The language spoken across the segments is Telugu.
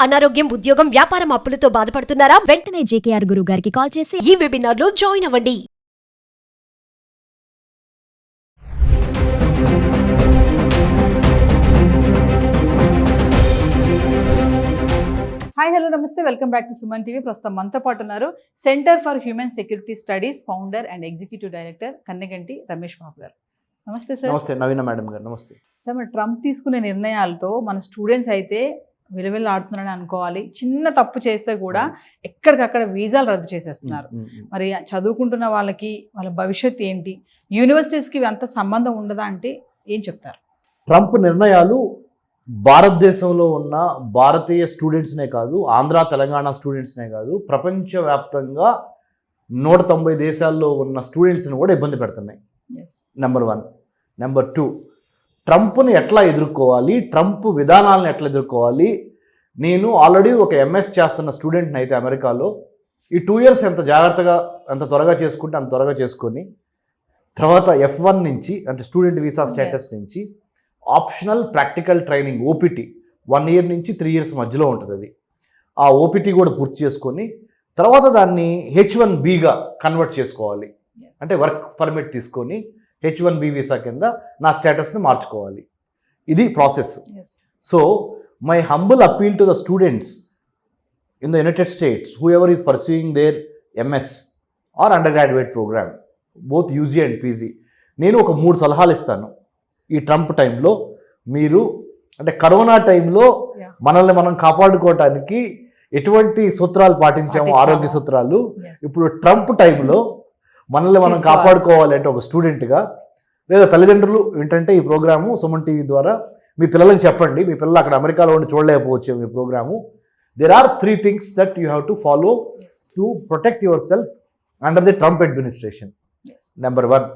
అనారోగ్యం, ఉద్యోగం, వ్యాపారం అప్పులతో బాధపడుతున్నారా? వెంటనే జేకేఆర్ గురువు గారికి కాల్ చేసి ఈ వెబినార్ లో జాయిన్ అవ్వండి. హాయ్ హలో నమస్తే, welcome back to Suman TV. ప్రస్తుతం మనతో పాటు ఉన్నారు centre for human security studies founder and executive director Kanneganti Ramesh Babu గారు. నమస్తే సార్. నమస్తే నవీన మేడం గారు. నమస్తే సార్. మరి ట్రంప్ తీసుకునే నిర్ణయాలతో మన స్టూడెంట్స్ అయితే విలువెల్లా ఆడుతున్నారని అనుకోవాలి. చిన్న తప్పు చేస్తే కూడా ఎక్కడికక్కడ వీసాలు రద్దు చేసేస్తున్నారు. మరి చదువుకుంటున్న వాళ్ళకి వాళ్ళ భవిష్యత్తు ఏంటి? యూనివర్సిటీస్కి అంత సంబంధం ఉండదా అంటే ఏం చెప్తారు? ట్రంప్ నిర్ణయాలు భారతదేశంలో ఉన్న భారతీయ స్టూడెంట్స్నే కాదు, ఆంధ్ర తెలంగాణ స్టూడెంట్స్నే కాదు, ప్రపంచవ్యాప్తంగా 190 దేశాల్లో ఉన్న స్టూడెంట్స్ని కూడా ఇబ్బంది పెడుతున్నాయి. నెంబర్ 1. నెంబర్ 2, ట్రంప్ని ఎట్లా ఎదుర్కోవాలి, ట్రంప్ విధానాలను ఎట్లా ఎదుర్కోవాలి. నేను ఆల్రెడీ ఒక ఎంఎస్ చేస్తున్న స్టూడెంట్ని అయితే అమెరికాలో ఈ 2 years ఎంత జాగ్రత్తగా ఎంత త్వరగా చేసుకుంటే అంత త్వరగా చేసుకొని తర్వాత F1 నుంచి అంటే స్టూడెంట్ వీసా స్టేటస్ నుంచి optional practical training OPT 1 year నుంచి 3 years మధ్యలో ఉంటుంది. అది ఆ ఓపీటీ కూడా పూర్తి చేసుకొని తర్వాత దాన్ని H1Bగా కన్వర్ట్ చేసుకోవాలి. అంటే వర్క్ పర్మిట్ తీసుకొని H1B వీసా కింద నా స్టేటస్ని మార్చుకోవాలి. ఇది process. So my humble appeal to the students in the United States whoever is pursuing their MS or undergraduate programme both UG and PG, నేను ఒక 3 సలహాలు ఇస్తాను. ఈ ట్రంప్ టైంలో మీరు అంటే కరోనా టైంలో మనల్ని మనం కాపాడుకోవటానికి ఎటువంటి సూత్రాలు పాటించాము, ఆరోగ్య సూత్రాలు, ఇప్పుడు ట్రంప్ టైంలో మనల్ని మనం కాపాడుకోవాలి అంటే ఒక స్టూడెంట్గా లేదా తల్లిదండ్రులు ఏంటంటే ఈ ప్రోగ్రాము సుమన్ టీవీ ద్వారా మీ పిల్లలకి చెప్పండి. మీ పిల్లలు అక్కడ అమెరికాలో ఉండి చూడలేకపోవచ్చు మీ programme. There are 3 things that you have to follow to protect yourself under the Trump administration. Number 1,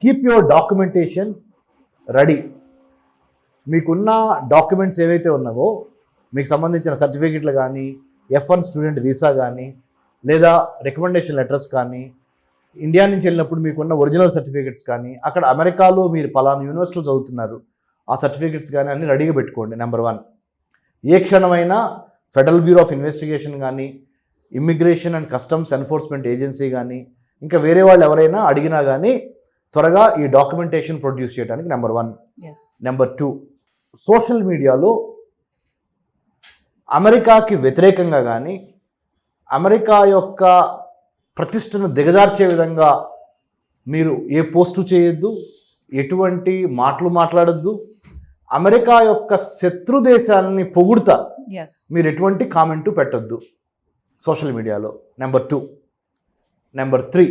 keep your documentation ready. మీకున్న డాక్యుమెంట్స్ ఏవైతే ఉన్నావో మీకు సంబంధించిన సర్టిఫికెట్లు కానీ, F1 స్టూడెంట్ వీసా కానీ, లేదా రికమెండేషన్ లెటర్స్ కానీ, ఇండియా నుంచి వెళ్ళినప్పుడు మీకున్న ఒరిజినల్ సర్టిఫికెట్స్ కానీ, అక్కడ అమెరికాలో మీరు పలానా యూనివర్సిటీలో చదువుతున్నారు ఆ సర్టిఫికెట్స్ కానీ అన్నీ రెడీగా పెట్టుకోండి. నెంబర్ 1, ఏ క్షణమైనా ఫెడరల్ బ్యూరో ఆఫ్ ఇన్వెస్టిగేషన్ కానీ, immigration and customs enforcement agency కానీ, ఇంకా వేరే వాళ్ళు ఎవరైనా అడిగినా కానీ త్వరగా ఈ డాక్యుమెంటేషన్ ప్రొడ్యూస్ చేయడానికి నెంబర్ 1. నెంబర్ 2, సోషల్ మీడియాలో అమెరికాకి వ్యతిరేకంగా కానీ అమెరికా యొక్క ప్రతిష్టను దిగజార్చే విధంగా మీరు ఏ పోస్టు చేయొద్దు, ఎటువంటి మాటలు మాట్లాడొద్దు. అమెరికా యొక్క శత్రు దేశాలని పొగుడుతా మీరు ఎటువంటి కామెంటు పెట్టొద్దు సోషల్ మీడియాలో. నెంబర్ 2. నెంబర్ 3,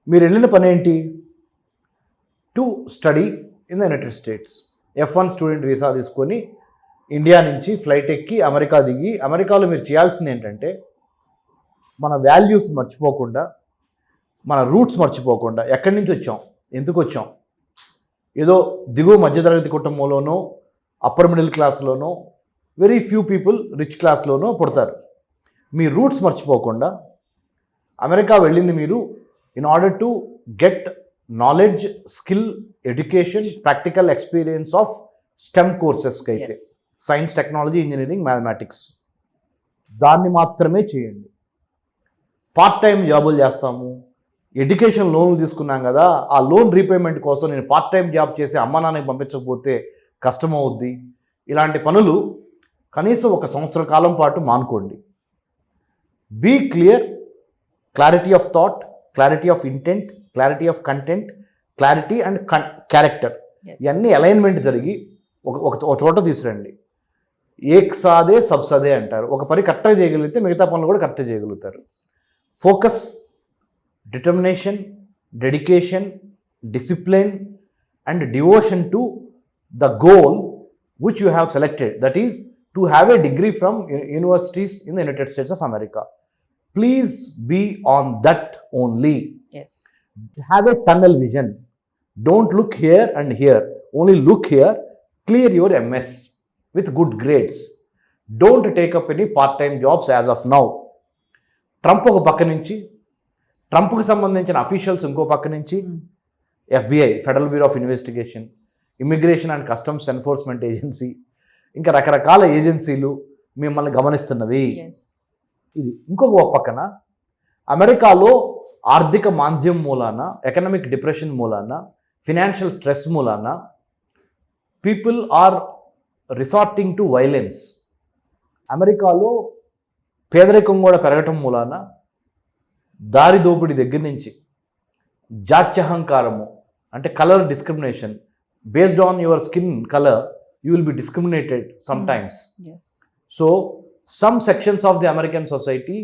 మీరు వెళ్ళిన పని ఏంటి? To study in the United states. F1 student visa తీసుకొని ఇండియా నుంచి ఫ్లైట్ ఎక్కి అమెరికా దిగి అమెరికాలో మీరు చేయాల్సింది ఏంటంటే మన వాల్యూస్ మర్చిపోకుండా, మన రూట్స్ మర్చిపోకుండా, ఎక్కడి నుంచి వచ్చాం, ఎందుకు వచ్చాం, ఏదో దిగువ మధ్యతరగతి కుటుంబంలోనో అప్పర్ మిడిల్ క్లాస్లోనో వెరీ ఫ్యూ పీపుల్ రిచ్ క్లాస్లోనో పుడతారు. మీ రూట్స్ మర్చిపోకుండా అమెరికా వెళ్ళింది మీరు in order to get knowledge, skill, education, practical experience of STEM courses అయితే సైన్స్, టెక్నాలజీ, ఇంజనీరింగ్, మ్యాథమెటిక్స్, దాన్ని మాత్రమే చేయండి. పార్ట్ టైం జాబులు చేస్తాము, ఎడ్యుకేషన్ లోన్లు తీసుకున్నాం కదా, ఆ లోన్ రీపేమెంట్ కోసం నేను పార్ట్ టైం జాబ్ చేసి అమ్మ నాన్నకి పంపించకపోతే కష్టమవుద్ది. ఇలాంటి పనులు కనీసం 1 సంవత్సర కాలం పాటు మానుకోండి. Be clear, clarity of thought, clarity of intent, clarity of content, clarity and character, ఇవన్నీ అలైన్మెంట్ జరిగి ఒక చోట తీసుకురండి. ఏక్ సాదే సబ్ సదే అంటారు. ఒక పని కరెక్ట్గా చేయగలిగితే మిగతా పనులు కూడా కరెక్ట్గా చేయగలుగుతారు. Focus, determination, dedication, discipline and devotion to the goal which you have selected, that is to have a degree from universities in the United States of America. Please be on that only. Have a tunnel vision. Don't look here and here. Only look here. Clear your MS with good grades. Don't take up any part-time jobs as of now. Trump ఒక పక్క నుంచి, ట్రంప్కి సంబంధించిన అఫీషియల్స్ ఇంకో పక్క నుంచి, FBI federal bureau of investigation, immigration and customs enforcement agency, ఇంకా రకరకాల ఏజెన్సీలు మిమ్మల్ని గమనిస్తున్నవి. Yes. ఇది ఇంకొక పక్కన అమెరికాలో ఆర్థిక మాంద్యం మూలాన, ఎకనామిక్ డిప్రెషన్ మూలాన, ఫినాన్షియల్ స్ట్రెస్ మూలాన people are resorting to violence. అమెరికాలో పేదరికం కూడా పెరగటం మూలాన దారి దోపిడీ దగ్గర నుంచి జాత్యహంకారము, అంటే colour discrimination, based on your skin colour you will be discriminated some times. Yes. So some sections of the American society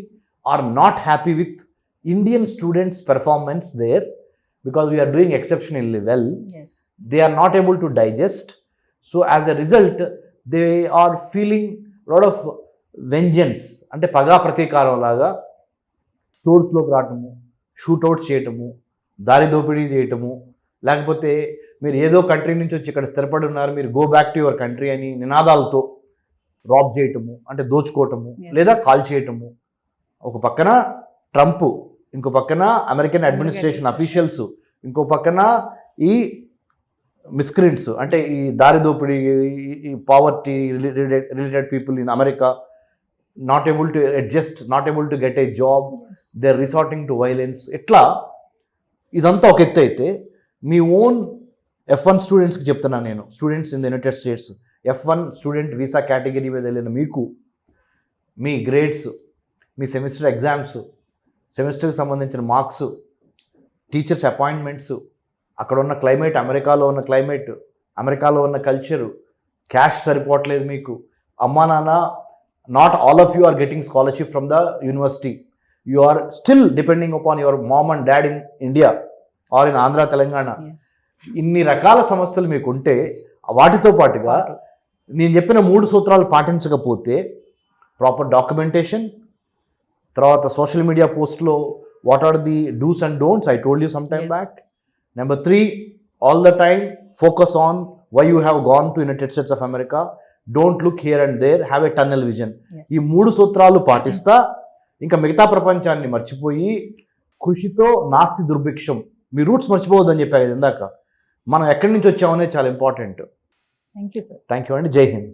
are not happy with Indian students' performance there because we are doing exceptionally well. Yes. They are not able to digest. So as a result, they are feeling a lot of vengeance. అంటే పగా ప్రతీకారం లాగా స్టోర్స్లోకి రావటము, షూట్అవుట్ చేయటము, దారి దోపిడీ చేయటము, లేకపోతే మీరు ఏదో కంట్రీ నుంచి వచ్చి ఇక్కడ స్థిరపడి ఉన్నారు, మీరు go back to your country అని నినాదాలతో రాబ్ చేయటము, అంటే దోచుకోవటము, Yes. లేదా కాల్ చేయటము. ఒక పక్కన ట్రంప్, ఇంకో పక్కన అమెరికన్ అడ్మినిస్ట్రేషన్ అఫీషియల్స్, ఇంకో పక్కన ఈ మిస్క్రియంట్స్, అంటే ఈ దారి దోపిడీ, ఈ poverty related people in America, not able to adjust, not able to get a job, Yes. They are resorting to violence. ఇట్లా ఇదంతా ఒక ఎత్తు అయితే, మీ ఓన్ F1 స్టూడెంట్స్కి చెప్తున్నాను నేను, students in the United states, F1 student visa category మీద వెళ్ళిన మీకు మీ గ్రేడ్స్, మీ సెమిస్టర్ ఎగ్జామ్స్, సెమిస్టర్కి సంబంధించిన మార్క్స్, టీచర్స్ అపాయింట్మెంట్స్, అక్కడ ఉన్న క్లైమేట్, అమెరికాలో ఉన్న క్లైమేట్, అమెరికాలో ఉన్న కల్చరు, క్యాష్ సరిపోవట్లేదు మీకు, అమ్మా నాన్న, not all of you are getting scholarship from the university, you are still depending upon your mom and dad in India or in Andhra Telangana. Yes. ఇన్ని రకాల సమస్యలు మీకు ఉంటే, వాటితో పాటుగా నేను చెప్పిన 3 సూత్రాలు పాటించకపోతే, ప్రాపర్ డాక్యుమెంటేషన్, తర్వాత సోషల్ మీడియా పోస్ట్లో what are the dos and don'ts, I told you some time Yes. Back. Number 3, all the time focus on why you have gone to United States of America, don't look here and there, have a tunnel vision. Yes. ఈ 3 సూత్రాలు పాటిస్తా ఇంకా మిగతా ప్రపంచాన్ని మర్చిపోయి, కృషితో నాస్తి దుర్భిక్షం, మీ రూట్స్ మర్చిపోవద్దని చెప్పారు కదా ఇందాక. మనం ఎక్కడి నుంచి వచ్చామనేది చాలా important. Thank you, sir. Thank you అండి. జై హింద్.